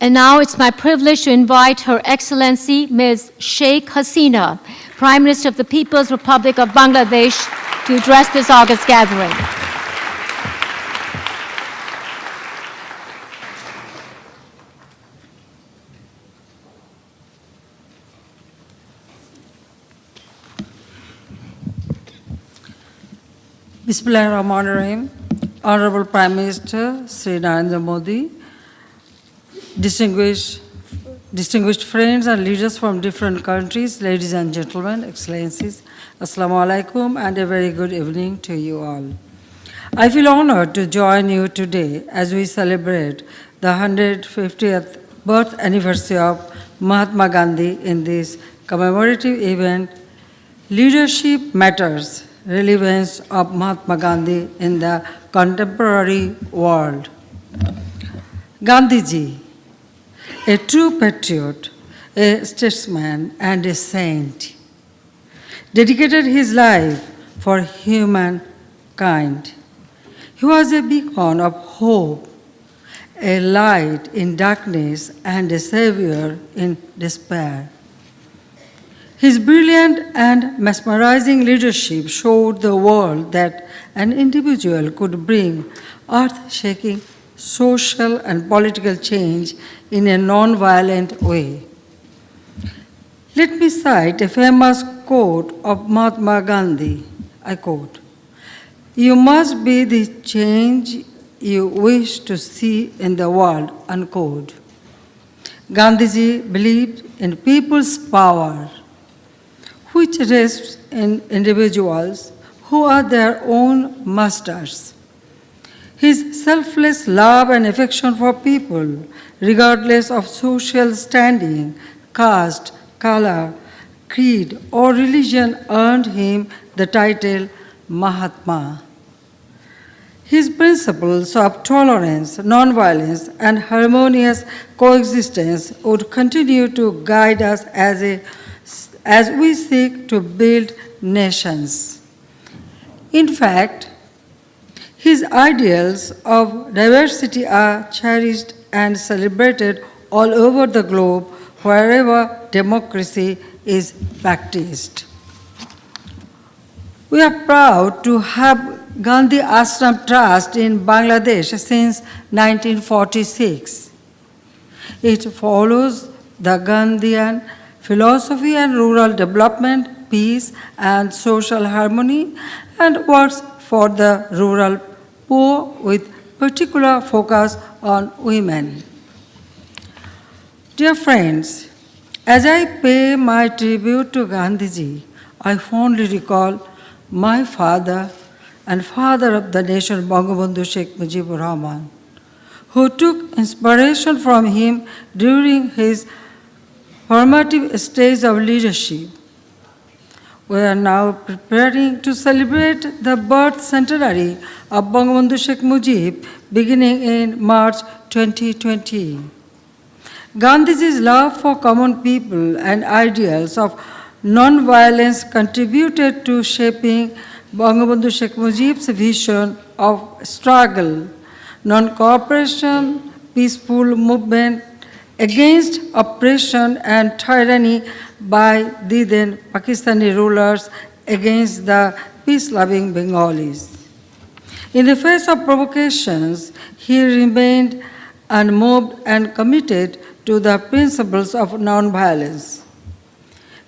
And now it's my privilege to invite Her Excellency Ms. Sheikh Hasina, Prime Minister of the People's Republic of Bangladesh, to address this August gathering. Bismillahirrahmanirrahim. Honorable Prime Minister Sri Narendra Modi, distinguished friends and leaders from different countries, ladies and gentlemen, excellencies, Assalamu alaikum and a very good evening to you all. I feel honored to join you today as we celebrate the 150th birth anniversary of Mahatma Gandhi in this commemorative event, Leadership Matters, Relevance of Mahatma Gandhi in the Contemporary World. Gandhiji, a true patriot, a statesman, and a saint, dedicated his life for humankind. He was a beacon of hope, a light in darkness, and a savior in despair. His brilliant and mesmerizing leadership showed the world that an individual could bring earth-shaking social and political change in a non-violent way. Let me cite a famous quote of Mahatma Gandhi. I quote, "You must be the change you wish to see in the world," unquote. Gandhiji believed in people's power, which rests in individuals who are their own masters. His selfless love and affection for people, regardless of social standing, caste, color, creed, or religion, earned him the title Mahatma. His principles of tolerance, nonviolence, and harmonious coexistence would continue to guide us as we seek to build nations. In fact, his ideals of diversity are cherished and celebrated all over the globe wherever democracy is practiced. We are proud to have Gandhi Ashram Trust in Bangladesh since 1946. It follows the Gandhian philosophy and rural development, peace, and social harmony, and works for the rural poor with particular focus on women. Dear friends, as I pay my tribute to Gandhiji, I fondly recall my father and father of the nation, Bangabandhu Sheikh Mujibur Rahman, who took inspiration from him during his formative stage of leadership. We are now preparing to celebrate the birth centenary of Bangabandhu Sheikh Mujib beginning in March 2020. Gandhiji's love for common people and ideals of non-violence contributed to shaping Bangabandhu Sheikh Mujib's vision of struggle, non-cooperation, peaceful movement against oppression and tyranny by the then Pakistani rulers against the peace-loving Bengalis. In the face of provocations, he remained unmoved and committed to the principles of nonviolence.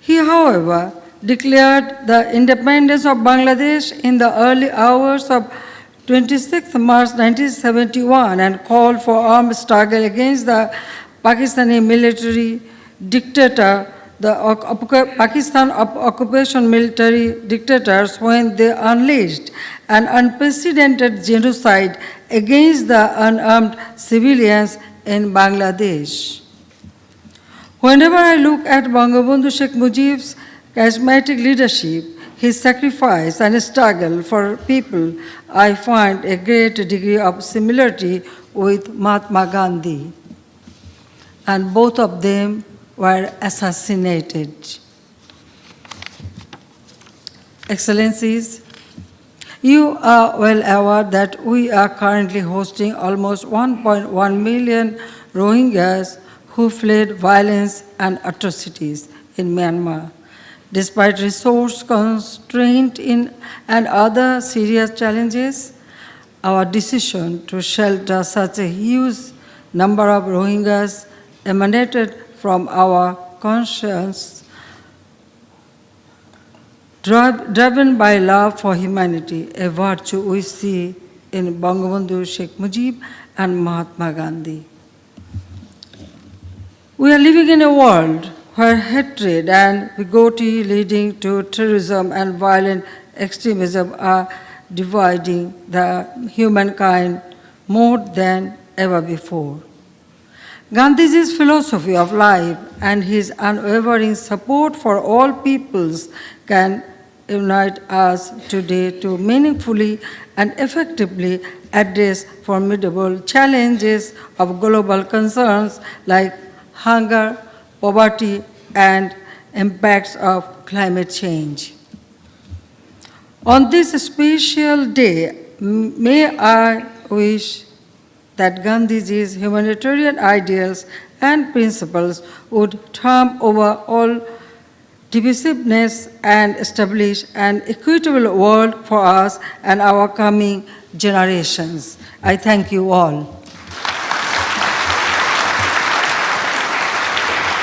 He, however, declared the independence of Bangladesh in the early hours of 26 March 1971 and called for armed struggle against the Pakistani military dictator, the Pakistan occupation military dictators, when they unleashed an unprecedented genocide against the unarmed civilians in Bangladesh. Whenever I look at Bangabandhu Sheikh Mujib's charismatic leadership, his sacrifice and struggle for people, I find a great degree of similarity with Mahatma Gandhi. And both of them were assassinated. Excellencies, you are well aware that we are currently hosting almost 1.1 million Rohingyas who fled violence and atrocities in Myanmar. Despite resource constraint and other serious challenges, our decision to shelter such a huge number of Rohingyas emanated from our conscience, driven by love for humanity, a virtue we see in Bangabandhu Sheikh Mujib and Mahatma Gandhi. We are living in a world where hatred and bigotry leading to terrorism and violent extremism are dividing the humankind more than ever before. Gandhiji's philosophy of life and his unwavering support for all peoples can unite us today to meaningfully and effectively address formidable challenges of global concerns like hunger, poverty, and impacts of climate change. On this special day, may I wish that Gandhiji's humanitarian ideals and principles would trump over all divisiveness and establish an equitable world for us and our coming generations. I thank you all.